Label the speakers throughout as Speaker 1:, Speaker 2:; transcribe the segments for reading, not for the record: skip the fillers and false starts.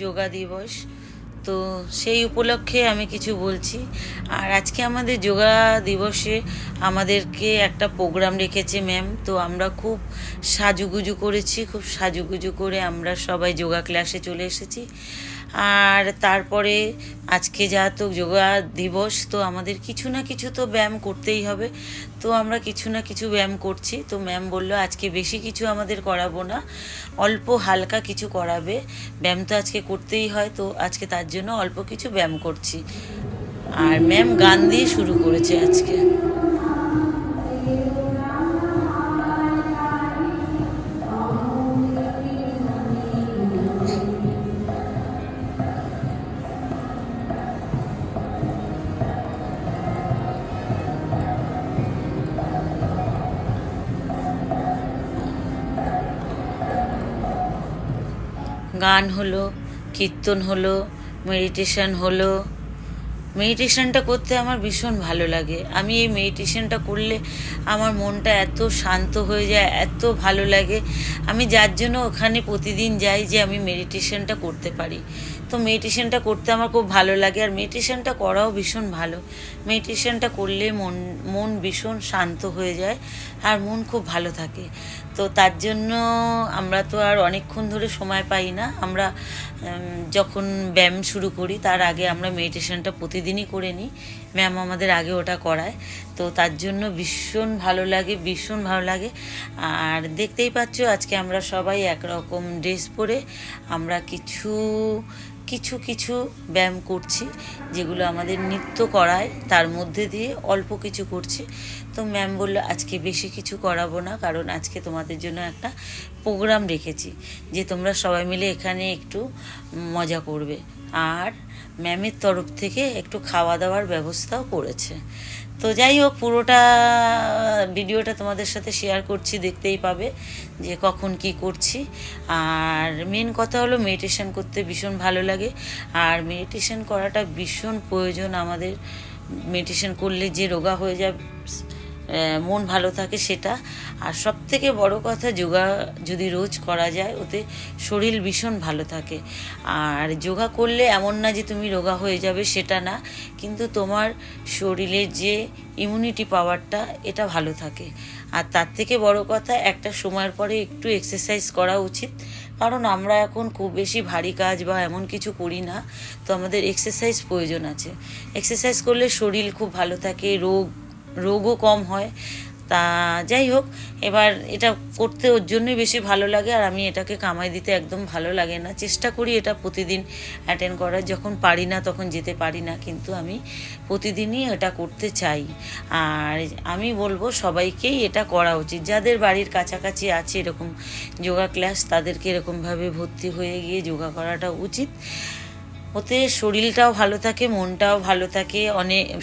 Speaker 1: যোগা দিবস, তো সেই উপলক্ষে আমি কিছু বলছি। আর আজকে আমাদের যোগা দিবসে আমাদেরকে একটা প্রোগ্রাম রেখেছে ম্যাম, তো আমরা খুব সাজুগুজু করেছি, খুব সাজুগুজু করে আমরা সবাই যোগা ক্লাসে চলে এসেছি। আর তারপরে আজকে যেহেতু যোগা দিবস, তো আমাদের কিছু না কিছু তো ব্যায়াম করতেই হবে, তো আমরা কিছু না কিছু ব্যায়াম করছি। তো ম্যাম বলল আজকে বেশি কিছু আমাদের করাবো না, অল্প হালকা কিছু করাবে, ব্যায়াম তো আজকে করতেই হয়, তো আজকে তার জন্য অল্প কিছু ব্যায়াম করছি। আর ম্যাম গান দিয়ে শুরু করেছে আজকে। গান হলো, কীর্তন হলো, মেডিটেশন হলো। মেডিটেশনটা করতে আমার ভীষণ ভালো লাগে। আমি এই মেডিটেশনটা করলে আমার মনটা এত শান্ত হয়ে যায়, এত ভালো লাগে। আমি যার জন্য ওখানে প্রতিদিন যাই যে আমি মেডিটেশনটা করতে পারি। তো মেডিটেশনটা করতে আমার খুব ভালো লাগে, আর মেডিটেশনটা করাও ভীষণ ভালো। মেডিটেশনটা করলে মন ভীষণ শান্ত হয়ে যায় আর মন খুব ভালো থাকে। তো তার জন্য আমরা তো আর অনেকক্ষণ ধরে সময় পাই না। আমরা যখন ব্যায়াম শুরু করি তার আগে আমরা মেডিটেশনটা প্রতিদিনই করে নিই, ম্যাম আমাদের আগে ওটা করায়। তো তার জন্য ভীষণ ভালো লাগে, ভীষণ ভালো লাগে। আর দেখতেই পাচ্ছ আজকে আমরা সবাই একরকম ড্রেস পরে আমরা কিছু কিছু ব্যায়াম করছি, যেগুলো আমাদের নিত্য করায় তার মধ্যে দিয়ে অল্প কিছু করছি। তো ম্যাম বললো আজকে বেশি কিছু করাবো না, কারণ আজকে তোমাদের জন্য একটা প্রোগ্রাম রেখেছি যে তোমরা সবাই মিলে এখানে একটু মজা করবে। আর ম্যামের তরফ থেকে একটু খাওয়া দাওয়ার ব্যবস্থাও করেছে। তো যাই হোক, পুরোটা ভিডিওটা তোমাদের সাথে শেয়ার করছি, দেখতেই পাবে যে কখন কি করছি। আর মেন কথা হলো মেডিটেশন করতে ভীষণ ভালো লাগে, আর মেডিটেশন করাটা ভীষণ প্রয়োজন আমাদের। মেডিটেশন করলে যে রোগা হয়ে যায়, মন ভালো থাকে সেটা। আর সবথেকে বড় কথা, যোগা যদি রোজ করা যায় ওতে শরীর ভীষণ ভালো থাকে। আর যোগা করলে এমন না যে তুমি রোগা হয়ে যাবে, সেটা না, কিন্তু তোমার শরীরের যে ইমিউনিটি পাওয়ারটা এটা ভালো থাকে। আর তার থেকে বড় কথা, একটা সময়ের পরে একটু এক্সারসাইজ করা উচিত, কারণ আমরা এখন খুব বেশি ভারী কাজ বা এমন কিছু করি না, তো আমাদের এক্সারসাইজ প্রয়োজন আছে। এক্সারসাইজ করলে শরীর খুব ভালো থাকে, রোগও কম হয়। তা যাই হোক, এবার এটা করতে ওর জন্যই বেশি ভালো লাগে। আর আমি এটাকে কামাই দিতে একদম ভালো লাগে না, চেষ্টা করি এটা প্রতিদিন অ্যাটেন্ড করার। যখন পারি না তখন যেতে পারি না, কিন্তু আমি প্রতিদিনই এটা করতে চাই। আর আমি বলবো সবাইকেই এটা করা উচিত, যাদের বাড়ির কাছাকাছি আছে এরকম যোগা ক্লাস, তাদেরকে এরকমভাবে ভর্তি হয়ে গিয়ে যোগা করাটা উচিত। ওতে শরীরটাও ভালো থাকে, মনটাও ভালো থাকে,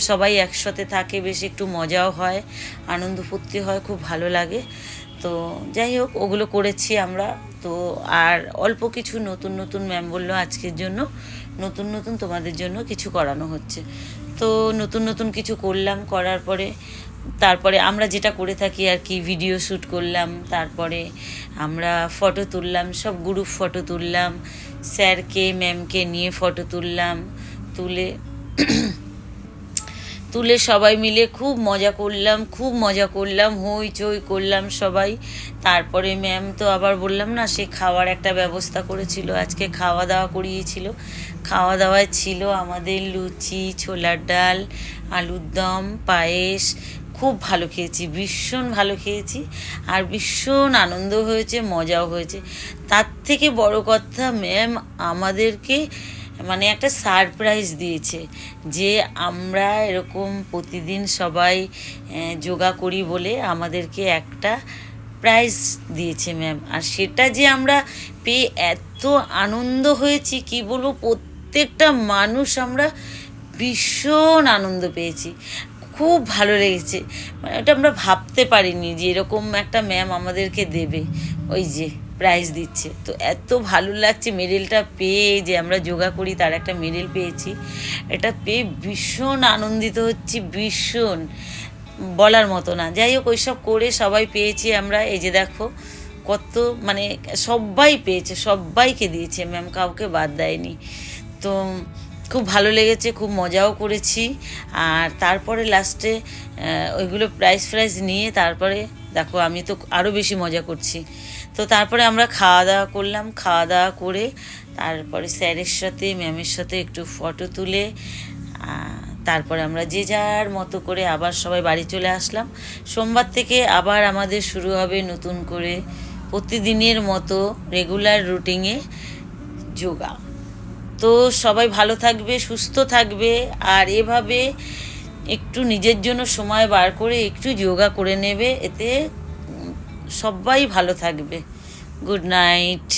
Speaker 1: সবাই একসাথে থাকে, বেশ একটু মজাও হয়, আনন্দ ফুর্তি হয়, খুব ভালো লাগে। তো যাই হোক, ওগুলো করেছি আমরা। তো আর অল্প কিছু নতুন ম্যাম বললো আজকের জন্য নতুন তোমাদের জন্য কিছু করানো হচ্ছে। তো নতুন কিছু করলাম, করার পরে তারপরে আমরা যেটা করে থাকি আর কি, ভিডিও শ্যুট করলাম, তারপরে আমরা ফটো তুললাম, সব গ্রুপ ফটো তুললাম, স্যারকে ম্যামকে নিয়ে ফটো তুললাম, তুলে সবাই মিলে খুব মজা করলাম, হইচই করলাম সবাই। তারপরে ম্যাম তো আবার বললাম না, সে খাওয়ার একটা ব্যবস্থা করেছিল, আজকে খাওয়া দাওয়া করিয়েছিল। খাওয়া দাওয়ায় ছিল আমাদের লুচি, ছোলার ডাল, আলুর দম, পায়েস। খুব ভালো খেয়েছি, ভীষণ ভালো খেয়েছি, আর ভীষণ আনন্দ হয়েছে, মজাও হয়েছে। তার থেকে বড় কথা, ম্যাম আমাদেরকে মানে একটা সারপ্রাইজ দিয়েছে যে আমরা এরকম প্রতিদিন সবাই যোগা করি বলে আমাদেরকে একটা প্রাইজ দিয়েছে ম্যাম। আর সেটা যে আমরা পেয়ে এত আনন্দ হয়েছি কি বলবো, প্রত্যেকটা মানুষ আমরা ভীষণ আনন্দ পেয়েছি, খুব ভালো লেগেছে। মানে ওটা আমরা ভাবতে পারিনি যে এরকম একটা ম্যাম আমাদেরকে দেবে, ওই যে প্রাইজ দিচ্ছে। তো এত ভালো লাগছে মেডেলটা পেয়ে, যে আমরা যোগা করি তার একটা মেডেল পেয়েছি, এটা পেয়ে ভীষণ আনন্দিত হচ্ছি, ভীষণ বলার মতো না। যাই হোক, ওইসব করে সবাই পেয়েছি আমরা। এই যে দেখো কত, মানে সবাই পেয়েছে, সবাইকে দিয়েছে ম্যাম, কাউকে বাদ দেয়নি। তো খুব ভালো লেগেছে, খুব মজাও করেছি। আর তারপরে লাস্টে ওইগুলো প্রাইজ নিয়ে তারপরে দেখো আমি তো আরও বেশি মজা করছি। তো তারপরে আমরা খাওয়া দাওয়া করলাম, খাওয়া দাওয়া করে তারপরে স্যারের সাথে ম্যামের সাথে একটু ফটো তুলে তারপরে আমরা যে যার মতো করে আবার সবাই বাড়ি চলে আসলাম। সোমবার থেকে আবার আমাদের শুরু হবে নতুন করে প্রতিদিনের মতো রেগুলার রুটিনে যোগা। তো সবাই ভালো থাকবে, সুস্থ থাকবে, আর এভাবে একটু নিজের জন্য সময় বার করে একটু যোগা করে নেবে, এতে সবাই ভালো থাকবে। Good night.